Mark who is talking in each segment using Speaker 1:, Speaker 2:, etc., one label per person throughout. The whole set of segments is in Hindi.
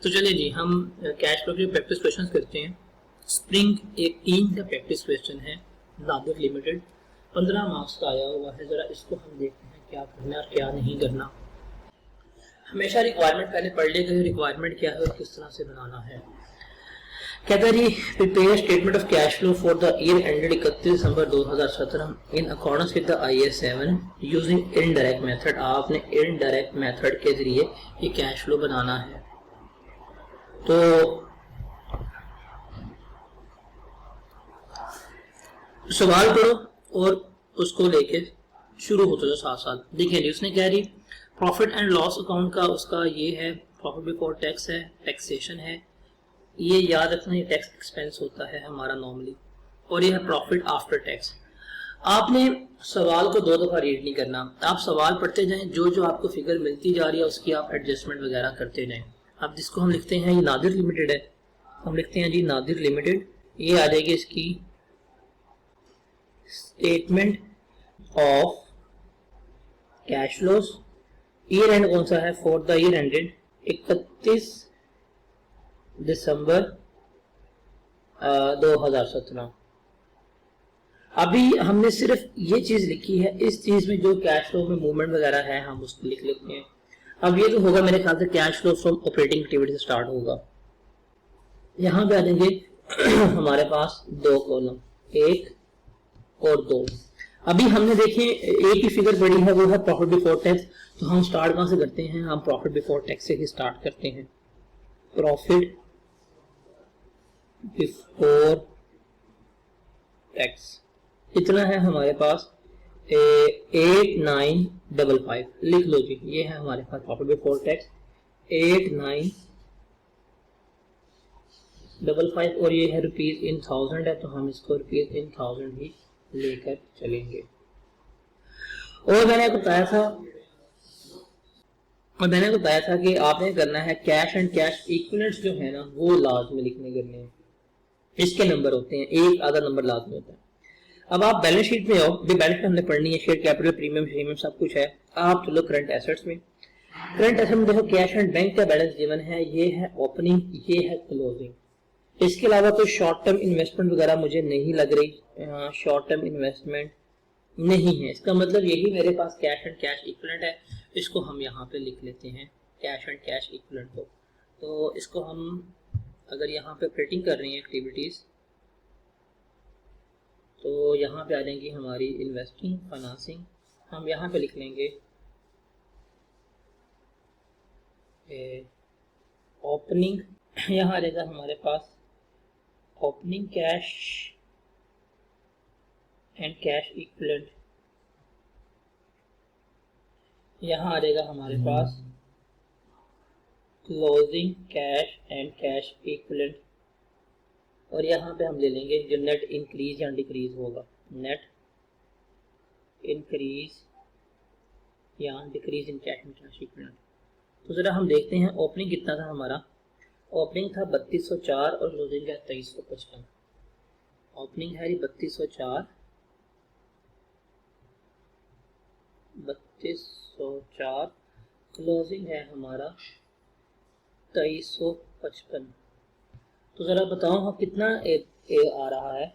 Speaker 1: तो चलिए जी हम कैश फ्लो के प्रैक्टिस क्वेश्चंस करते हैं। स्प्रिंग 18 का प्रैक्टिस क्वेश्चन है, नादिर लिमिटेड, 15 मार्क्स का आया हुआ है। जरा इसको हम देखते हैं क्या करना है और क्या नहीं करना। हमेशा रिक्वायरमेंट पहले पढ़ लेते हैं, रिक्वायरमेंट क्या है और किस तरह से बनाना है। कहता है जी, prepare statement of cash flow for the year ended 31 December 2017 in accordance with the IAS 7 using indirect method. आपने इनडायरेक्ट मेथड के जरिए ये कैश फ्लो बनाना है। तो सवाल करो और उसको लेके शुरू होते जाओ साथ साथ। देखिए जी, उसने क्या रही, प्रॉफिट एंड लॉस अकाउंट का उसका ये है, प्रॉफिट बिफोर टैक्स है, टैक्सेशन है। ये याद रखना, ये टैक्स एक्सपेंस होता है हमारा नॉर्मली, और ये है प्रॉफिट आफ्टर टैक्स। आपने सवाल को दो दफा रीड नहीं करना, आप सवाल पढ़ते जाएं, जो जो आपको फिगर मिलती जा रही है उसकी आप एडजस्टमेंट वगैरह करते जाएं। अब जिसको हम लिखते हैं, ये नादिर लिमिटेड है, हम लिखते हैं जी नादिर लिमिटेड। ये आ जाएगी इसकी statement of cash flows. Year and कौन सा है, for the year ended 31 December 2017। अभी हमने सिर्फ ये चीज लिखी है, इस चीज में जो कैश फ्लो में मूवमेंट वगैरह है हम उसको लिख लेते हैं। अब ये तो होगा मेरे ख्याल से cash flow from operating activity से स्टार्ट होगा। यहां पे आ जाएंगे हमारे पास दो कॉलम, 1 और 2। अभी हमने देखें एक ही फिगर बड़ी है, वो है प्रॉफिट बिफोर टैक्स। तो हम स्टार्ट कहां से करते हैं, हम प्रॉफिट बिफोर टैक्स से ही स्टार्ट करते हैं। प्रॉफिट बिफोर टैक्स इतना है हमारे पास 8955। लिख लो जी, ये है हमारे पास प्रॉफिट बिफोर टैक्स 8955, और ये है रुपीज इन 1000 है, तो हम इसको रुपीज इन 1000 ही लेकर चलेंगे। और मैंने आपको बताया था कि आपने करना है कैश एंड कैश इक्विवेलेंट्स जो है ना, वो लाजमी लिखने करने हैं। इसके नंबर होते हैं, एक आधा नंबर लाजमी होता है। अब आप बैलेंस शीट में आओ, बैलेंस शीट हमने पढ़नी है, शेयर कैपिटल, प्रीमियम सब कुछ है। आप चलो करंट एसेट्स में। करंट एसेट में देखो कैश एंड बैंक का बैलेंस गिवन है, ये है ओपनिंग, ये है क्लोजिंग। इसके अलावा तो शॉर्ट टर्म इन्वेस्टमेंट वगैरह मुझे नहीं लग रही, शॉर्ट टर्म इन्वेस्टमेंट नहीं है। इसका मतलब यही मेरे पास कैश एंड कैश इक्विवेलेंट है। इसको हम यहाँ पे लिख लेते हैं, कैश एंड कैश इक्विवेलेंट को। तो इसको हम अगर यहाँ पे ऑपरेटिंग कर रही हैं एक्टिविटीज, तो यहाँ पे आ जाएंगी हमारी इन्वेस्टिंग, फाइनेंसिंग। हम यहाँ पे लिख लेंगे ओपनिंग। यहाँ आ जाएगा हमारे पास opening cash and cash equivalent. यहाँ आ जाएगा हमारे पास closing cash and cash equivalent. और यहाँ पे हम ले लेंगे जो नेट इंक्रीज या डिक्रीज होगा, नेट इंक्रीज या decrease in cash and cash equivalent. तो जरा हम देखते हैं ओपनिंग कितना था हमारा। ओपनिंग था 3204 और क्लोजिंग है 2355। ओपनिंग है 3204, 3204, क्लोजिंग है हमारा 2355। तो जरा बताओ हाँ कितना ए आ रहा है,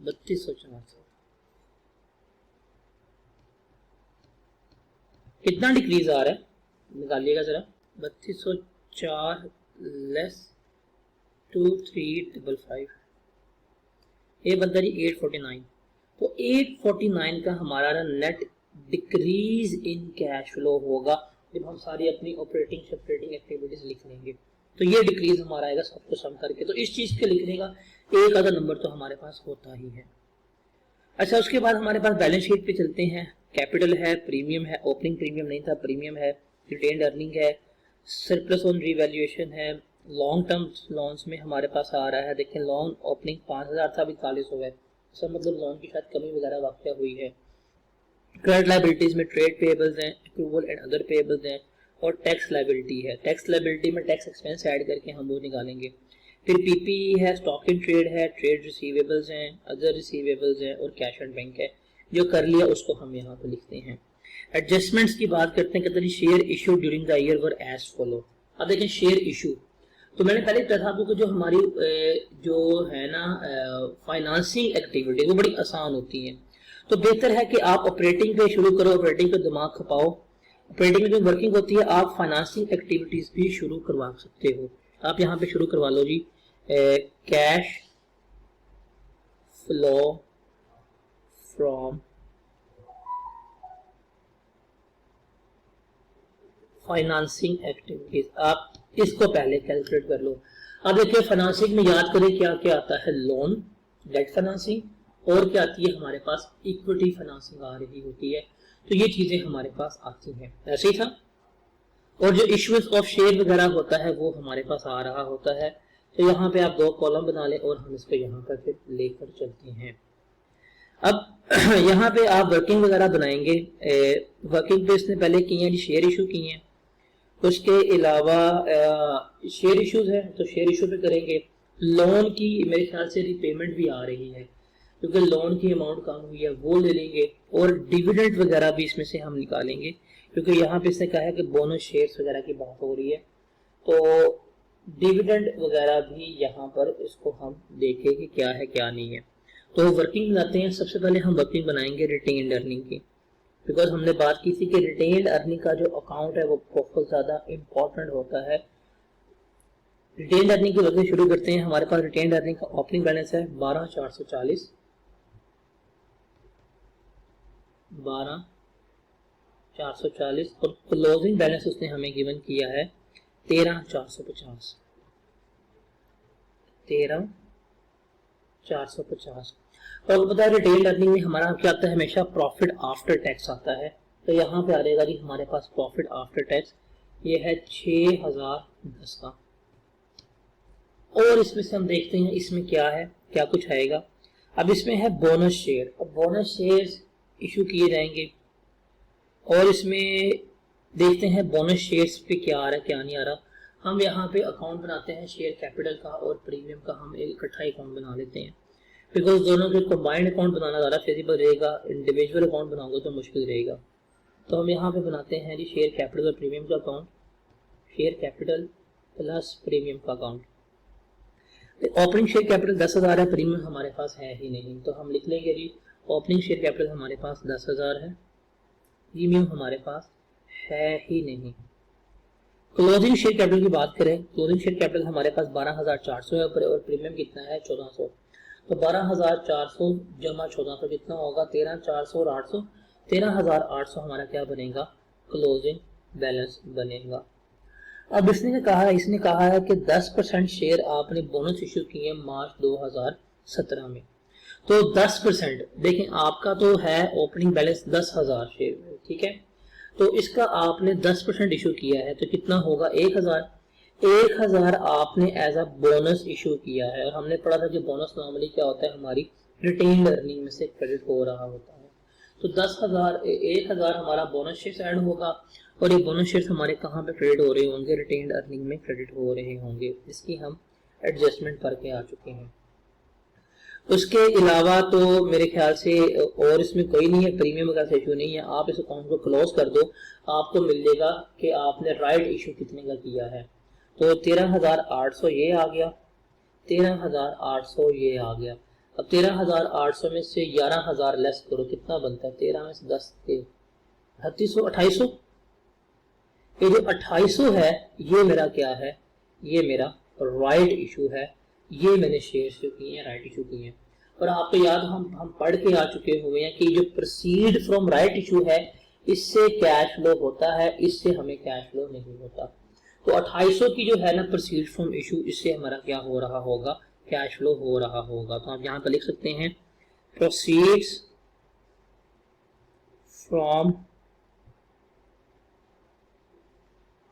Speaker 1: 3204 से कितना डिक्रीज आ रहा है, निकालिएगा जरा। 3204 लेस 2355, ये बनता है 849। तो 849 का हमारा net decrease in cash flow होगा जब हम सारी अपनी ऑपरेटिंग एक्टिविटीज लिख लेंगे। तो ये डिक्रीज हमारा आएगा सबको सम करके। तो इस चीज के लिखने का एक आधा नंबर तो हमारे पास होता ही है। अच्छा, उसके बाद हमारे पास बैलेंस शीट पे चलते हैं। कैपिटल है, प्रीमियम है, ओपनिंग प्रीमियम नहीं था, प्रीमियम है, रिटेन्ड अर्निंग है, सरप्लस ऑन रीवैल्यूएशन है। लॉन्ग टर्म लोन्स में हमारे पास आ रहा है, देखें लोन ओपनिंग 5000 था, अभी 40 हो गए। इसका मतलब लोन की शायद कमी वगैरह वाक़या हुई है। करंट लायबिलिटीज में ट्रेड पेएबल्स हैं, एक्रूवल एंड अदर पेएबल्स हैं, और टैक्स लायबिलिटी है। टैक्स लायबिलिटी में टैक्स एक्सपेंस ऐड करके हम वो निकालेंगे। फिर पीपीई है, स्टॉक इन ट्रेड है, ट्रेड रिसीवेबल्स हैं, अदर रिसीवेबल्स हैं, और कैश एंड बैंक है। जो कर लिया उसको हम यहाँ पे लिखते हैं। एडजस्टमेंट्स की बात करते हैं, कहते हैं share issue during the year were as follow. अब देखें शेयर इशू, तो मैंने पहले कहा था आपको कि जो हमारी जो है ना फाइनेंसिंग एक्टिविटी वो बड़ी आसान होती है। तो बेहतर है कि आप ऑपरेटिंग पे शुरू करो, ऑपरेटिंग पे दिमाग खपाओ। ऑपरेटिंग में जो वर्किंग होती है आप फाइनेंसिंग एक्टिविटीज भी शुरू करवा सकते हो। आप यहाँ पे शुरू करवा लो जी, cash flow from financing activities, आप इसको पहले कैलकुलेट कर लो। अब देखिए फाइनेंसिंग में याद करें क्या क्या आता है, लोन, डेट फाइनेंसिंग, और क्या आती है हमारे पास, इक्विटी फाइनेंसिंग आ रही होती है। तो ये चीजें हमारे पास आती हैं, ऐसे ही था। और जो इश्यूएंस ऑफ शेयर वगैरह होता है वो हमारे पास आ रहा होता है। तो यहाँ पे आप 2 कॉलम बना लें और हम इसको यहाँ पर फिर लेकर चलते हैं। अब यहाँ पे आप वर्किंग वगैरह बनाएंगे। वर्किंग पे इसने पहले की है, शेयर इशू की हैं। उसके अलावा शेयर इश्यूज है तो शेयर इशू पे करेंगे। लोन की मेरे ख्याल से रिपेमेंट भी आ रही है, क्योंकि लोन की अमाउंट कम हुई है, वो ले लेंगे। और डिविडेंड वगैरह भी इसमें से हम निकालेंगे, क्योंकि यहाँ पे इसने कहा है कि बोनस शेयर्स वगैरह की बात हो रही है। तो डिविडेंड वगैरह भी यहाँ पर इसको हम देखें कि क्या है क्या नहीं है। तो वर्किंग बनाते हैं। सबसे पहले हम वर्किंग बनाएंगे रिटेन्ड अर्निंग की, बिकॉज हमने बात की थी कि रिटेन्ड अर्निंग का जो अकाउंट है वो बहुत ज्यादा इंपॉर्टेंट होता है। रिटेन्ड अर्निंग की वर्किंग शुरू करते हैं। हमारे पास रिटेन्ड अर्निंग का ओपनिंग बैलेंस है 12,440, 12,440 और क्लोजिंग बैलेंस उसने हमें गिवन किया है 13,450, 13,450। और पता है रिटेल अर्निंग में हमारा क्या आता है, हमेशा प्रॉफिट आफ्टर टैक्स आता है। तो यहाँ पे आ रहेगा जी हमारे पास प्रॉफिट आफ्टर टैक्स, ये है 6,010 का। और इसमें से हम देखते हैं इसमें क्या है, क्या कुछ आएगा। अब इसमें है बोनस शेयर। अब बोनस शेयर इशू किए जाएंगे और इसमें देखते हैं बोनस शेयर्स पे क्या आ रहा है क्या नहीं आ रहा। हम यहाँ पे अकाउंट बनाते हैं शेयर कैपिटल का और प्रीमियम का, हम एक इकट्ठा अकाउंट बना लेते हैं, बिकॉज दोनों के कंबाइंड अकाउंट बनाना ज़्यादा फेजिबल रहेगा। इंडिविजुअल अकाउंट बनाओगे तो मुश्किल रहेगा। तो हम यहाँ पे बनाते हैं जी शेयर कैपिटल और प्रीमियम का account, share capital plus premium का अकाउंट। ओपनिंग शेयर कैपिटल 10,000 है, प्रीमियम हमारे पास है ही नहीं, तो हम लिख लेंगे जी ओपनिंग शेयर कैपिटल हमारे पास 10,000 है, प्रीमियम हमारे पास है ही नहीं। क्लोजिंग शेयर कैपिटल की बात करें, क्लोजिंग शेयर कैपिटल हमारे पास 12,400 है और प्रीमियम कितना है 1,400। तो 12,400 जमा 1,400 कितना होगा, 13,400 और 800, 13,800 हमारा क्या बनेगा, क्लोजिंग बैलेंस बनेगा। अब इसने कहा है कि 10% शेयर आपने बोनस इश्यू किए मार्च 2017 में। तो 10% देखें, आपका तो है ओपनिंग बैलेंस 10,000 शेयर में, ठीक है। तो इसका आपने 10% इशू किया है तो कितना होगा 1,000। 1,000 आपने एज अ बोनस इशू किया है। और हमने पढ़ा था कि बोनस नॉर्मली क्या होता है, हमारी रिटेन्ड अर्निंग में से क्रेडिट हो रहा होता है। तो 10,000 1,000 हमारा बोनस शेयर्स ऐड होगा और ये बोनस शेयर्स हमारे कहाँ पे क्रेडिट हो रहे होंगे, रिटेन्ड अर्निंग में क्रेडिट हो रहे होंगे। इसकी हम एडजस्टमेंट करके आ चुके हैं। उसके अलावा तो मेरे ख्याल से और इसमें कोई नहीं है, प्रीमियम का इशू नहीं है। आप इस अकाउंट को क्लोज कर दो, आपको मिलेगा कि आपने राइट इशू कितने का किया है। तो 13,800 ये आ गया, 13,800 ये आ गया। अब 13,800 में से 11,000 लेस करो, कितना बनता है, 13 में से 10 के 3800, 2800। ये जो 2800 है ये मेरा क्या है, ये मेरा राइट इशू है। ये मैंने शेयर इशू किए हैं, राइट इशू किए हैं। और आपको याद हम पढ़ के आ चुके हुए हैं कि जो प्रोसीड फ्रॉम राइट इशू है इससे कैश फ्लो होता है, इससे हमें कैश फ्लो नहीं होता। तो 2800 की जो है ना प्रोसीड फ्रॉम इशू, इससे हमारा क्या हो रहा होगा, कैश फ्लो हो रहा होगा। तो आप यहाँ पर लिख सकते हैं प्रोसीड्स फ्रॉम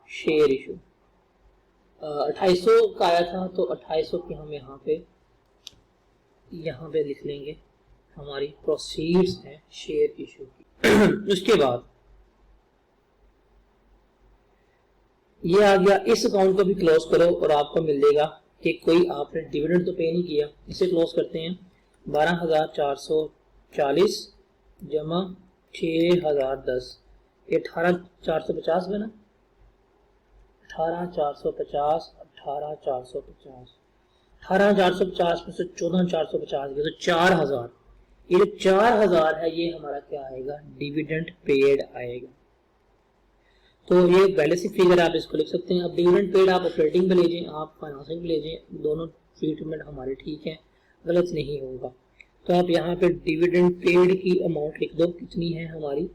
Speaker 1: शेयर इशू। 2800 का आया था तो 2800 की हम यहाँ पे लिख लेंगे हमारी प्रोसीड्स है शेयर इशू की। उसके बाद ये आ गया, इस अकाउंट को भी क्लोज करो और आपको मिलेगा कि कोई आपने डिविडेंड तो पे नहीं किया। इसे क्लोज करते हैं, 12,440 जमा 6,010, 18,450 बना, 18,450, 18,450, 18,450 में से 14,450 गया तो 4,000। ये जो 4,000 है ये हमारा क्या आएगा, डिविडेंड पेड आएगा। तो ये बैलेंस शीट फिगर आप इसको लिख सकते हैं। अब डिविडेंड पेड आप ऑपरेटिंग में ले जाएं, आप फाइनेंसिंग में ले जाएं, दोनों ट्रीटमेंट हमारे ठीक है, गलत नहीं होगा। तो आप यहाँ पे डिविडेंड पेड की अमाउंट लिख दो, कितनी है हमारी,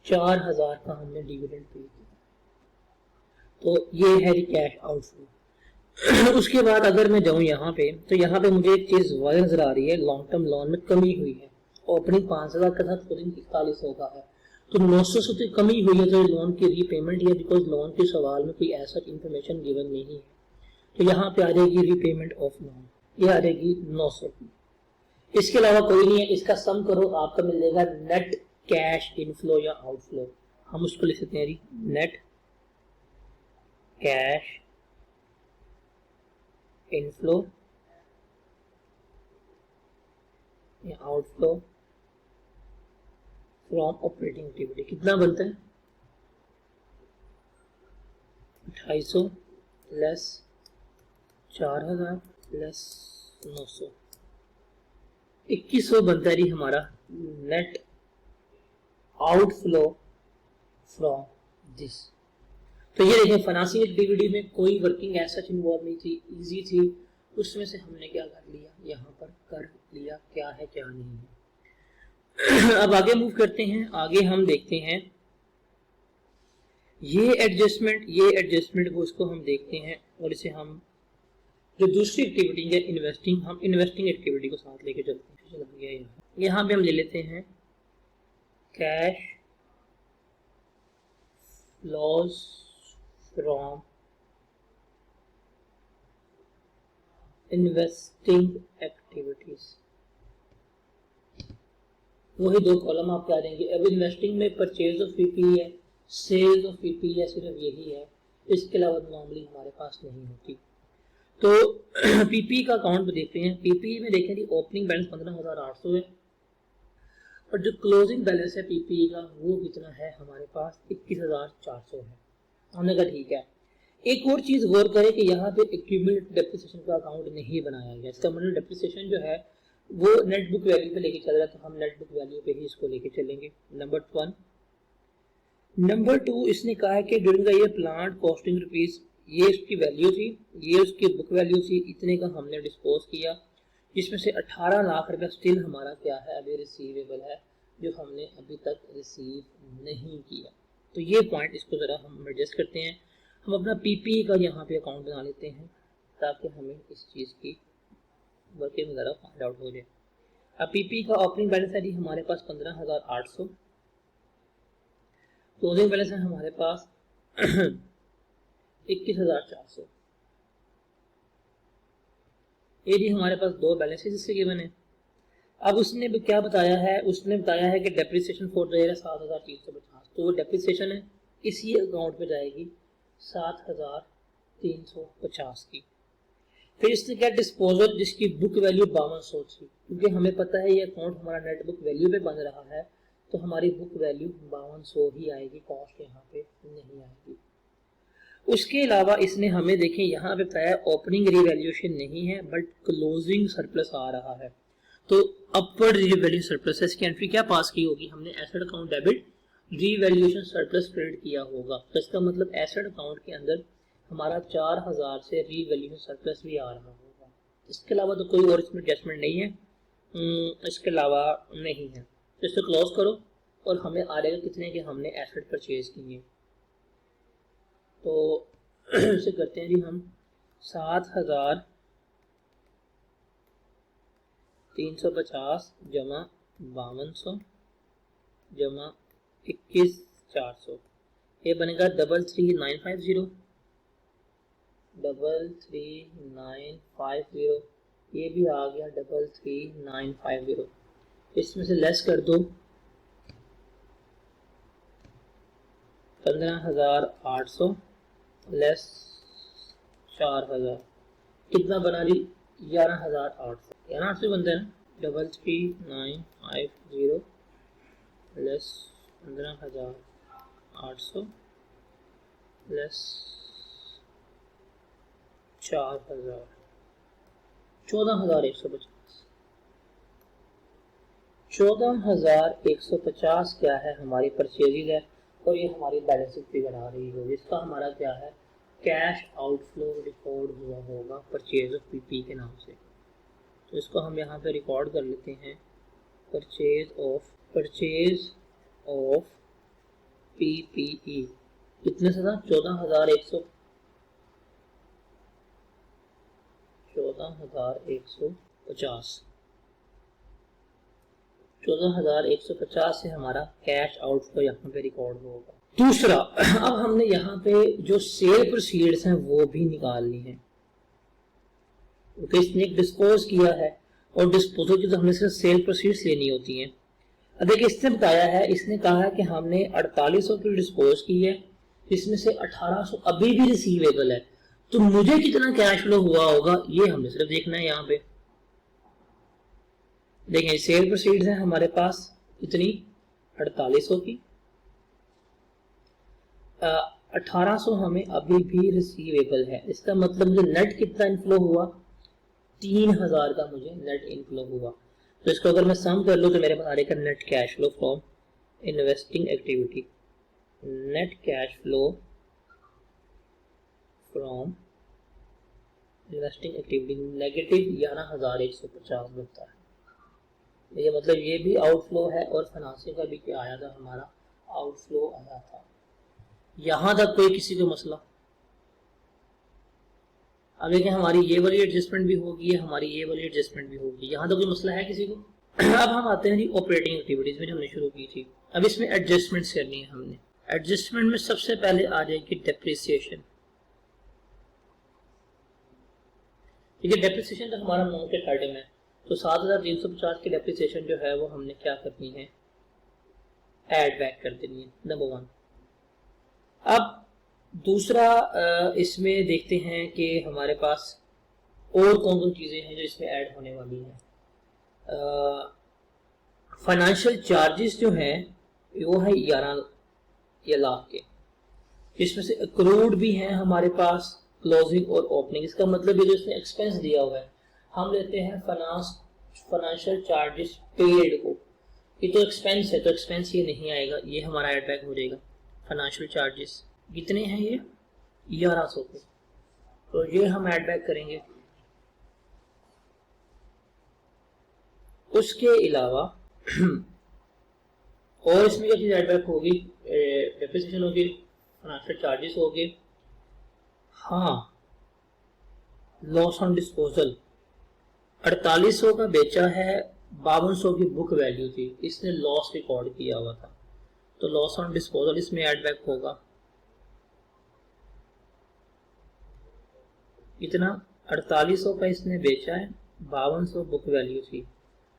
Speaker 1: 4,000 का हमने डिविडेंड पेड किया। तो ये है कैश आउटफ्लो। उसके बाद अगर मैं जाऊं यहाँ पे, तो यहाँ पे मुझे एक चीज वाज़ेह नजर आ रही है, लॉन्ग टर्म लोन में कमी हुई है। ओपनिंग 5,000 का था, क्लोजिंग 4100 का है, तो 900 से कमी हुई है। तो लोन की रीपेमेंट या बिकॉज लोन के सवाल में कोई ऐसा इंफॉर्मेशन गिवन नहीं है, तो यहाँ पे आ जाएगी रीपेमेंट ऑफ लोन, ये आ जाएगी 900 की। इसके अलावा कोई नहीं है। इसका सम करो, आपका मिल जाएगा नेट कैश इनफ्लो या आउटफ्लो। हम उसको लिख सकते हैं नेट कैश इनफ्लो या आउटफ्लो फ्रॉम ऑपरेटिंग एक्टिविटी। कितना बनता है, 2,250 लेस 4,000 लेस 900, 2,100 बनता है हमारा नेट आउटफ्लो फ्रॉम दिस। तो ये देखें, फाइनेंसिंग एक्टिविटी में कोई वर्किंग ऐसा इन्वॉल्व नहीं थी, इजी थी, उसमें से हमने क्या कर लिया, यहाँ पर कर लिया क्या है क्या नहीं है। अब आगे मूव करते हैं। आगे हम देखते हैं ये एडजस्टमेंट को उसको हम देखते हैं, और इसे हम जो दूसरी एक्टिविटी है इन्वेस्टिंग, हम इन्वेस्टिंग एक्टिविटी को साथ लेके चलते हैं। यहाँ पे हम ले लेते हैं cash loss from investing activities. वही दो कॉलम आप क्या देंगे। अब इन्वेस्टिंग में परचेज ऑफ पीपी है, सेल्स ऑफ पीपी है, सिर्फ यही है, इसके अलावा नॉर्मली हमारे पास नहीं होती। तो पीपी का अकाउंट देखते हैं। पीपी में देखें कि ओपनिंग बैलेंस 15,800 है, और जो क्लोजिंग बैलेंस है पीपी का वो कितना है हमारे पास, 21,400 है। हमने कहा ठीक है। एक और चीज गौर करें कि यहाँ पे एक्यूमुलेटेड डेप्रिसिएशन का अकाउंट नहीं बनाया गया। इसका मतलब डेप्रिसिएशन जो है वो नेट बुक वैल्यू पे लेके चल रहा है, तो हम नेट बुक वैल्यू पे ही इसको लेके चलेंगे। नंबर 1। नंबर 2, इसने कहा है कि during the year plant costing rupees, ये उसकी वैल्यू थी, ये उसकी बुक वैल्यू थी, इतने का हमने डिस्पोज किया, जिसमें से 18 लाख रुपया स्टिल हमारा क्या है, अभी रिसीवेबल है, जो हमने अभी तक रिसीव नहीं किया। तो ये पॉइंट, इसको जरा हम एडजस्ट करते हैं। हम अपना पीपी का यहाँ पे अकाउंट बना लेते हैं, ताकि हमें इस चीज़ की वर्किंग वगैरह फाइंड आउट हो जाए। अब पीपी का ओपनिंग बैलेंस है जी हमारे पास 15,800, क्लोजिंग बैलेंस है हमारे पास 21,400। ये जी हमारे पास दो बैलेंसेस इससे गिवन है। अब उसने क्या बताया है, उसने बताया है कि डेप्रिसिएशन फॉर द ईयर 7,350, तो वो डेप्रिसिएशन है इसी अकाउंट में जाएगी 7,350 की। फिर इसने क्या, डिस्पोजल, जिसकी बुक वैल्यू 5200 थी, क्योंकि हमें पता है ये अकाउंट हमारा नेट बुक वैल्यू पे बन रहा है, तो हमारी बुक वैल्यू 5200 ही आएगी, कॉस्ट यहाँ पे नहीं आएगी। उसके अलावा इसने हमें देखें यहाँ पे बताया ओपनिंग रिवैल्यूएशन नहीं है, बट क्लोजिंग सरप्लस आ रहा है, तो अपवर्ड रिवैल्यू सरप्लस है। इसकी एंट्री क्या पास की होगी, हमने asset account debit revaluation surplus credit किया होगा। तो इसका मतलब एसेट अकाउंट के अंदर हमारा 4,000 से रिवैल्यूएशन सरप्लस भी आ रहा होगा। इसके अलावा तो कोई और इसमें एडजस्टमेंट नहीं है, इसके अलावा नहीं है। तो इसे क्लोज करो और हमें आ जाएगा कितने के हमने एसेट परचेज किए। तो इसे करते हैं जी हम 7,350 जमा 5200 जमा 21,400, ये बनेगा 33,950, 33,950, ये भी आ गया 33,950। इसमें से लेस कर दो 15,800 लेस 4,000, कितना बना रही, 11,800, 11,800 बनता है ना। 33,950 लेस 15,800 लेस 4000, 14,150, 14,150 क्या है हमारी परचेजिंग है और ये हमारी बैलेंस शीट फिगर आ रही होगी। इसका हमारा क्या है, कैश आउटफ्लो रिकॉर्ड हुआ होगा परचेज ऑफ पीपी के नाम से। तो इसको हम यहाँ पे रिकॉर्ड कर लेते हैं, परचेज ऑफ पीपीई कितने से था, 14,150, से हमारा कैश आउटफ्लो यहाँ पे रिकॉर्ड होगा। दूसरा, अब हमने यहाँ पे जो सेल प्रोसीड्स हैं वो भी निकालनी है, क्योंकि इसने डिस्पोज किया है और डिस्पोजल की तो हमने सिर्फ सेल प्रोसीड्स लेनी होती हैं। अब देखिए इसने बताया है, इसने कहा है कि हमने 4800 की डिस्पोज की है, इसमें से 1800 अभी भी रिसीवेबल है, तो मुझे कितना कैश फ्लो हुआ होगा ये हमने सिर्फ देखना है। यहाँ पे देखें सेल प्रोसीड्स है हमारे पास इतनी 4800 की, 1800 हमें अभी भी रिसीवेबल है। इसका मतलब मुझे नेट कितना इनफ्लो हुआ, 3000 का मुझे नेट इनफ्लो हुआ। तो इसको अगर मैं सम कर लूँ तो मेरे पास आ रहेगा net cash flow from investing activity, net cash flow from investing activity negative 11,150 बनता है। ये मतलब ये भी आउटफ्लो है और फाइनेंसिंग का भी क्या आया था, हमारा आउटफ्लो आया था। यहां तक कोई किसी को मसला? अब देखिए हमारी ये वाली एडजस्टमेंट भी होगी, हमारी ये वाली एडजस्टमेंट भी होगी, यहाँ तक कोई मसला है किसी को? अब हम आते हैं जी ऑपरेटिंग एक्टिविटीज में, हमने शुरू की थी। अब इसमें एडजस्टमेंट्स करनी है हमने। एडजस्टमेंट में सबसे पहले आ जाएगी डेप्रिसिएशन। ठीक है, डेप्रिसिएशन तो हमारा मार्केट आइटम है, तो 7,350 की डेप्रिसिएशन जो है वो हमने क्या करनी है, ऐड बैक कर देनी है, नंबर 1। अब दूसरा इसमें देखते हैं कि हमारे पास और कौन कौन चीज़ें हैं जो इसमें ऐड होने वाली हैं। फाइनेंशियल चार्जेस जो हैं वो है 11 लाख के, जिसमें से अक्रूड भी हैं हमारे पास, क्लोजिंग और ओपनिंग। इसका मतलब ये जो इसने एक्सपेंस दिया हुआ है, हम लेते हैं फाइनेंशियल चार्जेस पेड को, ये तो एक्सपेंस है, तो एक्सपेंस ये नहीं आएगा, ये हमारा ऐड बैक हो जाएगा। फाइनेंशियल चार्जेस कितने हैं, ये 1100 के, तो ये हम ऐड बैक करेंगे। उसके अलावा और इसमें क्या चीज ऐड बैक होगी, डेप्रिसिएशन होगी, फाइनेंशियल चार्जेस होंगे, हाँ लॉस ऑन डिस्पोजल 4800 का बेचा है, 5200 की बुक वैल्यू थी, इसने लॉस रिकॉर्ड किया हुआ था, तो लॉस ऑन डिस्पोजल इसमें ऐड बैक होगा। इतना 4800 का इसने बेचा है, 5200 बुक वैल्यू थी,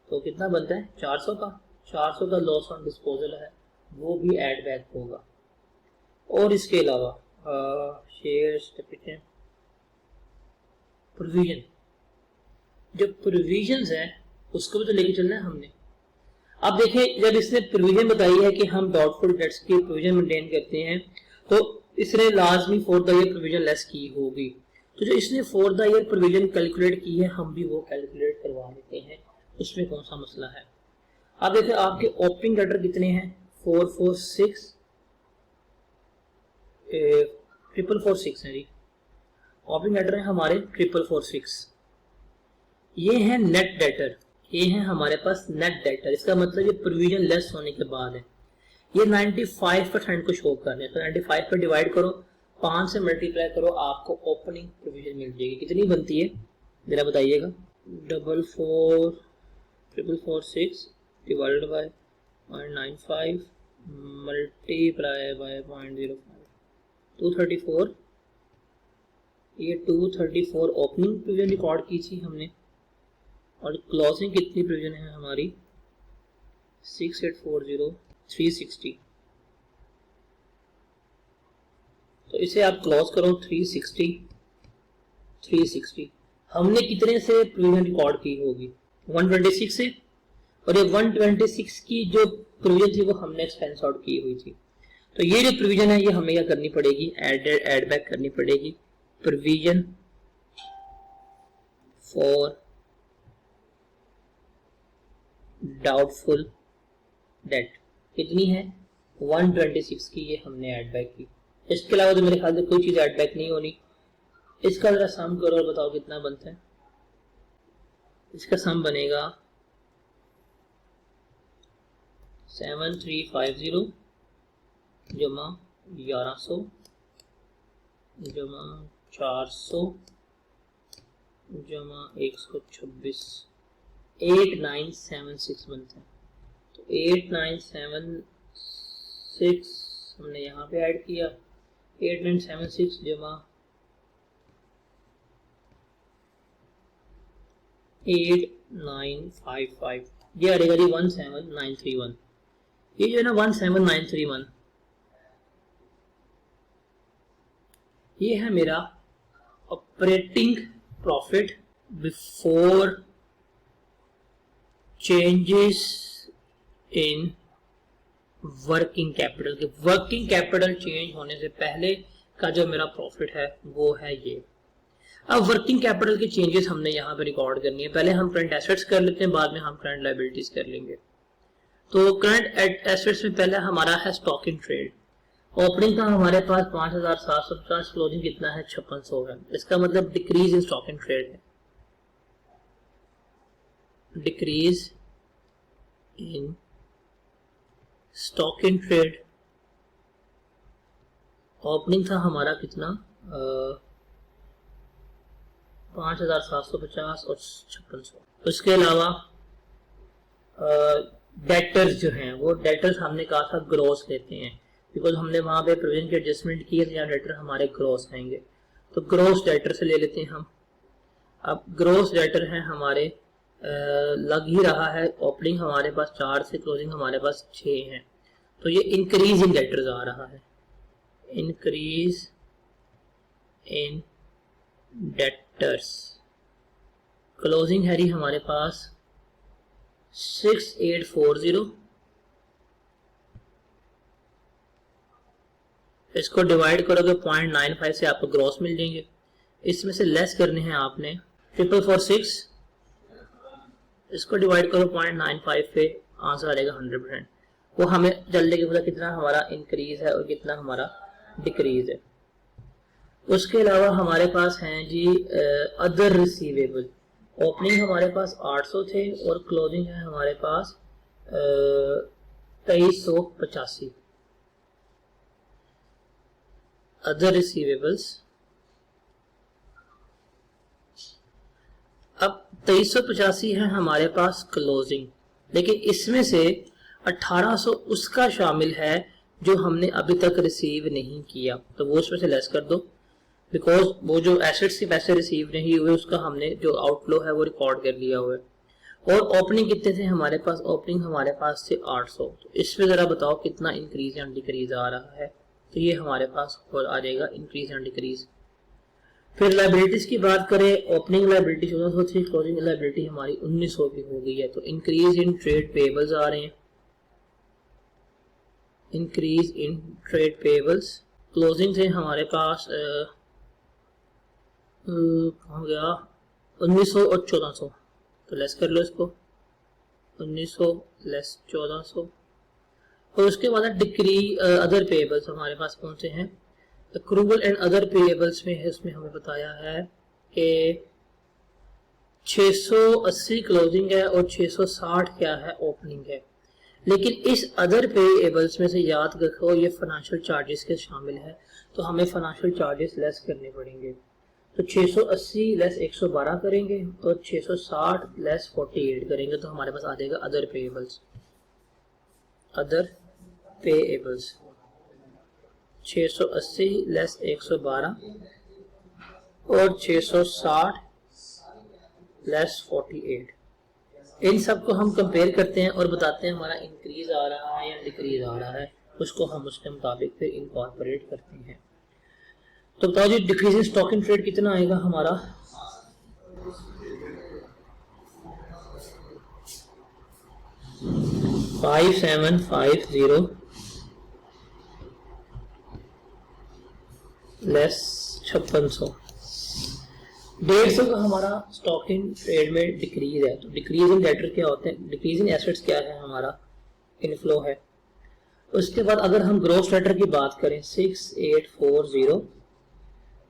Speaker 1: तो कितना बनता है 400 का, 400 का लॉस ऑन डिस्पोजल है, वो भी ऐड बैक होगा। और इसके अलावा शेयर्स कैपिटल प्रोविजन, जो प्रोविजंस है उसको भी तो लेके चलना है हमने। अब देखिए जब इसने प्रोविजन बताई है कि हम डाउटफुल डेट्स की प्रोविजन मेंटेन करते हैं, तो इसने लाजमी for the year provision less की होगी, तो जो इसने for the year provision calculate की है हम भी वो कैलकुलेट करवा लेते हैं, उसमें कौन सा मसला है। अब देखिए आपके ओपनिंग डेटर कितने हैं, 446 446 है जी, ओपनिंग डेटर है हमारे 446। ये है नेट डेटर, ये है हमारे पास नेट डेटर, इसका मतलब ये प्रोविजन लेस होने के बाद है। ये 95% को शो कर रहे हैं, तो 95 पर डिवाइड करो, 5 से मल्टीप्लाई करो, आपको ओपनिंग प्रोविजन मिल जाएगी। कितनी बनती है जरा बताइएगा, 446 डिवाइडेड बाय 0.95 मल्टीप्लाई बाय 0.05, 234। ये 234 ओपनिंग प्रोविजन रिकॉर्ड की थी हमने, और क्लोजिंग कितनी प्रोविजन है हमारी 6840 360, तो इसे आप क्लोज करो 360। हमने कितने से प्रोविजन रिकॉर्ड की होगी, 126 से, और ये 126 की जो प्रोविजन थी वो हमने एक्सपेंस आउट की हुई थी। तो ये जो प्रोविजन है ये हमें क्या करनी पड़ेगी, ऐड बैक करनी पड़ेगी, प्रोविजन फॉर डाउटफुल डेट कितनी है 126 की, ये हमने ऐड बैक की। इसके अलावा तो मेरे ख्याल से कोई चीज ऐड बैक नहीं होनी। इसका जरा सम करो और बताओ कितना बनता है। इसका सम बनेगा 7350 जमा 1100 जमा 400 जमा 126 8976 बनता है। तो 8976 हमने यहाँ पे ऐड किया, 8976 जमा 8955 ये आ रहेगा जी 17931। ये जो है ना 17931 ये है मेरा operating profit before changes in working capital के। वर्किंग कैपिटल चेंज होने से पहले का जो मेरा प्रॉफिट है वो है ये। अब वर्किंग कैपिटल के चेंजेस हमने यहाँ पे रिकॉर्ड करनी है। पहले हम करंट एसेट्स कर लेते हैं, बाद में हम करंट लायबिलिटीज कर लेंगे। तो करंट एसेट्स में पहले हमारा है स्टॉक इन ट्रेड। ओपनिंग का हमारे पास 5750, क्लोजिंग कितना है 5600 है। इसका मतलब decrease in stock in trade है, decrease in stock in trade. Opening था हमारा कितना 5750 और 5600। उसके अलावा डेटर्स जो हैं वो डेटर्स हमने कहा था ग्रोस लेते हैं, बिकॉज हमने वहां पे प्रोविजन की एडजस्टमेंट की है, तो यहाँ डेटर हमारे ग्रोस आएंगे। तो ग्रोस डेटर से ले लेते हैं हम। अब ग्रोस डेटर है हमारे लग ही रहा है, ओपनिंग हमारे पास 4 से क्लोजिंग हमारे पास 6 है, तो ये इंक्रीज इन डेटर्स आ रहा है, इंक्रीज इन डेटर्स। क्लोजिंग है जी हमारे पास 6840, इसको डिवाइड करोगे 0.95 से आपको ग्रॉस मिल जाएंगे। इसमें से लेस करने हैं आपने 4446, इसको डिवाइड करो 0.95 पे, आंसर आ जाएगा 100%। वो हमें जल्दी के पता कितना हमारा इंक्रीज है और कितना हमारा डिक्रीज है। उसके अलावा हमारे पास हैं जी अदर रिसीवेबल। ओपनिंग हमारे पास 800 थे और क्लोजिंग है हमारे पास 2385। अदर रिसीवेबल्स, अब 2385 है हमारे पास क्लोजिंग, लेकिन इसमें से 1800 उसका शामिल है जो हमने अभी तक रिसीव नहीं किया, तो वो उसमें से लेस कर दो, बिकॉज वो जो एसेट्स के पैसे रिसीव नहीं हुए उसका हमने जो आउटफ्लो है वो रिकॉर्ड कर लिया हुआ है। और ओपनिंग कितने थे हमारे पास, ओपनिंग हमारे पास थे 800, तो इसमें जरा बताओ कितना इंक्रीज एंड डिक्रीज आ रहा है। तो ये हमारे पास और आ जाएगा इंक्रीज एंड डिक्रीज। फिर लाइबिलिटीज की बात करें, ओपनिंग लाइबिलिटी 1400 थी, क्लोजिंग लाइबिलिटी हमारी 1900 की हो गई है, तो इंक्रीज इन ट्रेड पेबल्स आ रहे हैं, increase in trade payables. Closing थे हमारे पास हो गया 1900 और 1400, तो लेस कर लो इसको, 1900 लेस 1400। और उसके बाद डिक्री अदर पेबल्स हमारे पास कौन से हैं, एक्रूवल एंड अदर पेबल्स में है, उसमें हमें बताया है कि 680 क्लोजिंग है और 660 क्या है ओपनिंग है। लेकिन इस अदर पेबल्स में से याद रखो ये फाइनेंशियल चार्जेस के शामिल है, तो हमें फाइनेंशियल चार्जेस लेस करने पड़ेंगे। तो 680 लेस 112 करेंगे और 660 लेस 48 करेंगे, तो हमारे पास आ जाएगा other payables. Other payables 680 less 112 और 660 लेस 48। इन सब को हम कंपेयर करते हैं और बताते हैं हमारा इंक्रीज आ रहा है या डिक्रीज आ रहा है, उसको हम उसके मुताबिक फिर इनकॉर्पोरेट करते हैं। तो बताओ जी decrease in stock in trade कितना आएगा हमारा, $5750 लेस 5600। 150 का हमारा स्टॉक इन ट्रेड में डिक्रीज है, तो डिक्रीज इन डेटर क्या होते हैं, डिक्रीज इन एसेट्स क्या है, हमारा इनफ्लो है। उसके बाद अगर हम ग्रॉस डेटर की बात करें 6840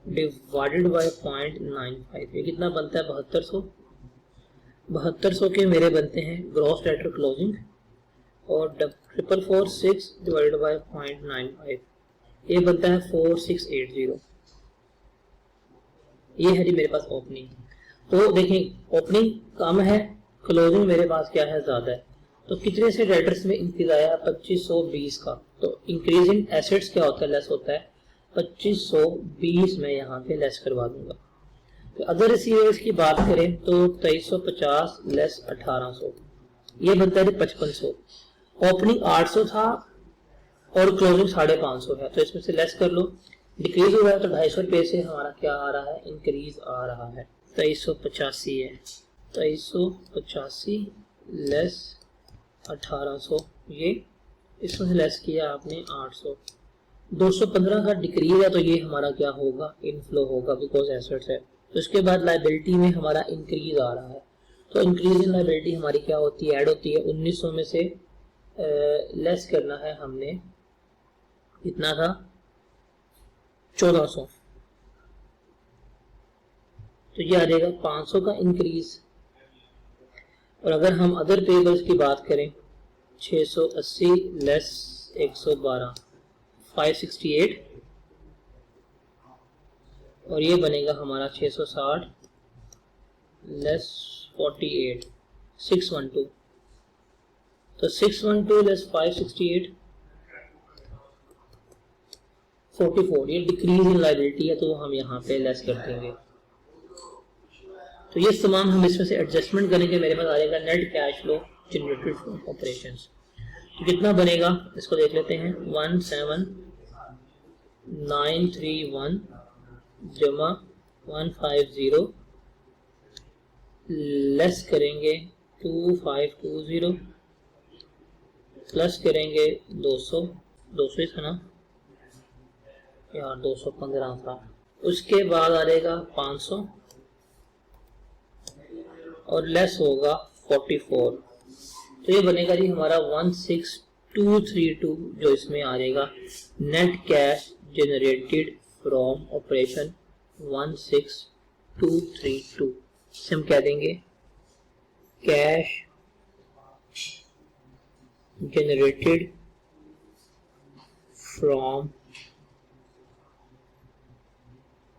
Speaker 1: डिवाइडेड बाय 0.95, ये कितना बनता है 7200। 7200 के मेरे बनते हैं ग्रॉस डेटर क्लोजिंग, और 4446 डिवाइडेड बाय 0.95 ये बनता है 4680। ये है जी मेरे पास ओपनिंग। तो देखें ओपनिंग कम है, क्लोजिंग मेरे पास क्या है ज्यादा है, तो कितने से डेटर्स में इंक्रीज आया है 2520 का। तो इंक्रीज इन एसेट्स क्या होता है, लेस होता है 2520 में यहाँ पे लेस करवा दूंगा। तो अदर रिसीवेबल्स की बात करें तो 2350 लेस 1800 ये बनता है 5500। ओपनिंग 800 था और क्लोजिंग 550 है, तो इसमें से लेस कर लो, डिक्रीज हुआ है तो 250 रुपये से हमारा क्या आ रहा है, इंक्रीज आ रहा है 2385 है। 2385 लेस 1800, ये इसमें से लेस किया आपने 800। 215 का डिक्रीज है तो ये हमारा क्या होगा, इनफ्लो होगा बिकॉज एसेट्स है। तो इसके बाद लाइबिलिटी में हमारा इंक्रीज आ रहा है, तो इंक्रीज इन लाइबिलिटी हमारी क्या होती है, ऐड होती है। 1900 में से लेस करना है हमने, कितना था 1400, तो ये आ जाएगा 500 का इंक्रीज। और अगर हम अदर पेबल्स की बात करें 680 लेस 112 568, और ये बनेगा हमारा 660 लेस 48 612, तो 612 लेस 568 44, ये डिक्रीज इन लाइबिलिटी है तो हम यहाँ पे लेस कर देंगे। तो ये तमाम हम इसमें से एडजस्टमेंट करेंगे, मेरे पास आ जाएगा net cash flow generated from operations. तो कितना बनेगा इसको देख लेते हैं, 17931 जमा 150 लेस करेंगे 2520 प्लस करेंगे 200 ही था ना यार, 215 था। उसके बाद आ जाएगा 500 और लेस होगा 44, तो ये बनेगा जी हमारा 16232, जो इसमें आ जाएगा net cash generated from operation 16232। से हम क्या देंगे, कैश जनरेटेड फ्रॉम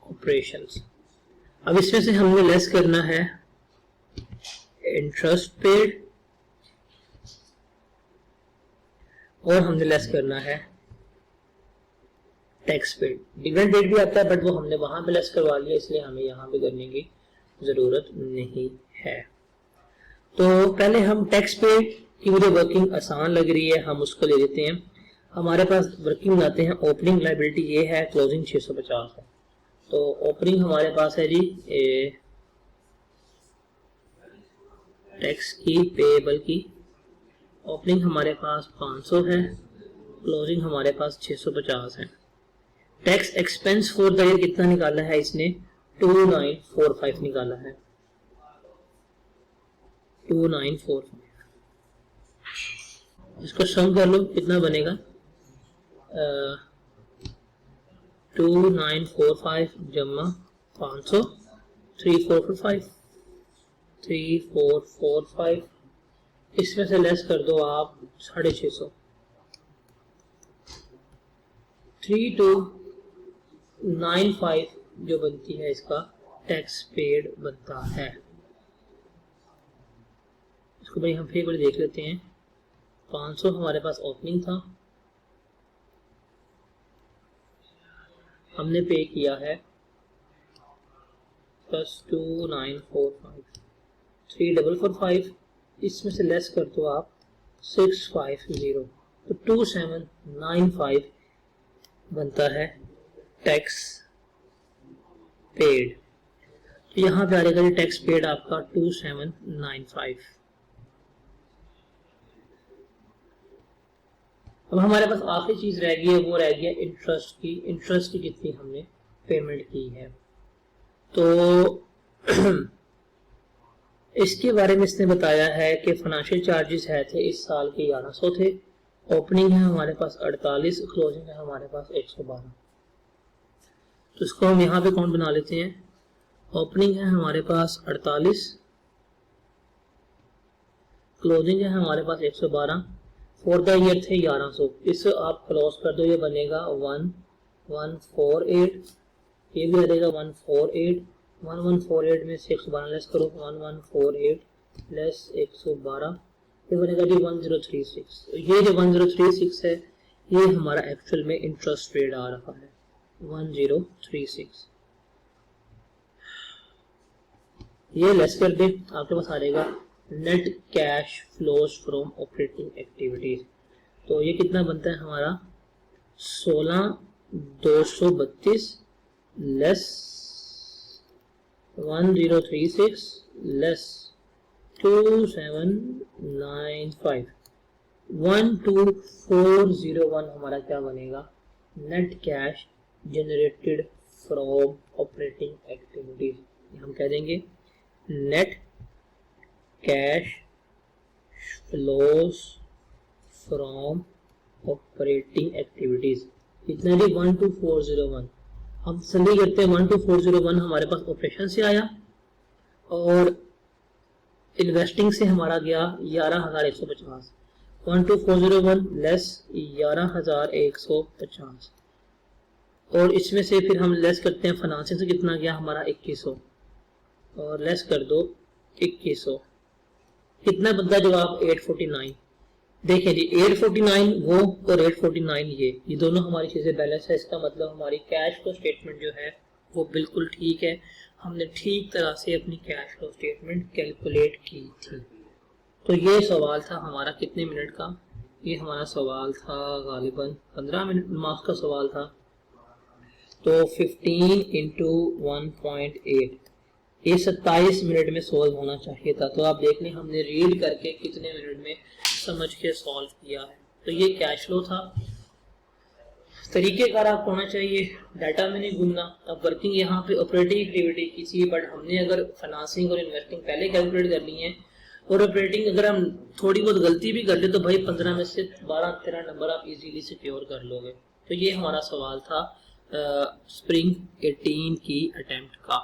Speaker 1: ऑपरेशंस। अब इसमें से हमने लेस करना है इंटरेस्ट पेड, और हमने लेस करना है टैक्स पेड। डिविडेंड पेड भी आता है बट वो हमने वहां पे लेस करवा लिया, इसलिए हमें यहाँ पे करने की जरूरत नहीं है। तो पहले हम टैक्स पेड की, मुझे वर्किंग आसान लग रही है, हम उसको ले लेते हैं। हमारे पास वर्किंग आते हैं, ओपनिंग लाइबिलिटी ये है, क्लोजिंग 650 है। तो ओपनिंग हमारे पास है जी टैक्स की, पेएबल की। ओपनिंग हमारे पास 500 है, क्लोजिंग हमारे पास 650 है। Tax expense for the year कितना निकाला है इसने, 2945 निकाला है, 2945। इसको सम कर लो, कितना बनेगा 2945 जमा 500 3445, इसमें से लेस कर दो आप 650, 3295 जो बनती है इसका टैक्स पेड बनता है। इसको भाई हम फिर बड़े देख लेते हैं। 500 हमारे पास ओपनिंग था, हमने पे किया है प्लस 2945, 3445, इसमें से लेस कर दो आप 650, तो 2795 बनता है टैक्स पेड। तो यहाँ पे आ जाएगा टैक्स पेड आपका 2795। अब हमारे पास आखिरी चीज रह गई है, वो रह गया इंटरेस्ट की। इंटरेस्ट की कितनी हमने पेमेंट की है, तो इसके बारे में इसने बताया है कि फाइनेंशियल चार्जेस है थे इस साल के 1100 थे, ओपनिंग है हमारे पास 48, क्लोजिंग है हमारे पास 112। तो इसको हम यहाँ पे काउंट बना लेते हैं। ओपनिंग है हमारे पास 48, क्लोजिंग है हमारे पास 112, फॉर द ईयर थे 1100। इसे आप क्लोज कर दो, ये बनेगा 1148, ये भी आ जाएगा 148, 1148 में से 112 लेस करो, 1148 लेस 112, ये बनेगा जी 1036। ये जो 1036 है ये हमारा एक्चुअल में इंटरेस्ट रेट आ रहा है 1036। ये लेस कर दे, आपके पास आ जाएगा net cash flows from operating activities. तो ये कितना बनता है हमारा 16232 लेस 1036 लेस 2795, 12401 हमारा क्या बनेगा net cash generated from operating activities. हम कह देंगे net cash flows from operating activities. इतना जी 12401। हम तसल्ली करते हैं 12401 हमारे पास ऑपरेशन से आया और इन्वेस्टिंग से हमारा गया 11150। 12401 लेस 11150 और इसमें से फिर हम लेस करते हैं फाइनेंसिंग से, कितना गया हमारा 2100 और लेस कर दो 2100, कितना बनता जवाब 849। देखिए जी 849 वो और 849 ये दोनों हमारी चीजें बैलेंस है। इसका मतलब हमारी कैश फ्लो स्टेटमेंट जो है वो बिल्कुल ठीक है, हमने ठीक तरह से अपनी कैश फ्लो स्टेटमेंट कैलकुलेट की थी। तो ये सवाल था हमारा कितने मिनट का, ये हमारा सवाल था गालिबन 15 मिनट मार्क्स का सवाल था। तो 15 इंटू 1.8 ये 27 मिनट में सॉल्व होना चाहिए था। तो आप देख लें हमने रीड करके कितने मिनट में समझ के सॉल्व किया है। तो ये कैश फ्लो था। तरीकेकार आपको होना चाहिए, डाटा में नहीं घूमना। अब वर्किंग यहाँ पे ऑपरेटिंग एक्टिविटी की थी, बट हमने अगर फाइनेंसिंग और इन्वेस्टिंग पहले कैलकुलेट कर ली है और ऑपरेटिंग अगर हम थोड़ी बहुत गलती भी कर ले तो भाई 15 में से 12-13 नंबर आप इजीली सिक्योर कर लोगे। तो ये हमारा सवाल था स्प्रिंग 18 की अटेम्प्ट का।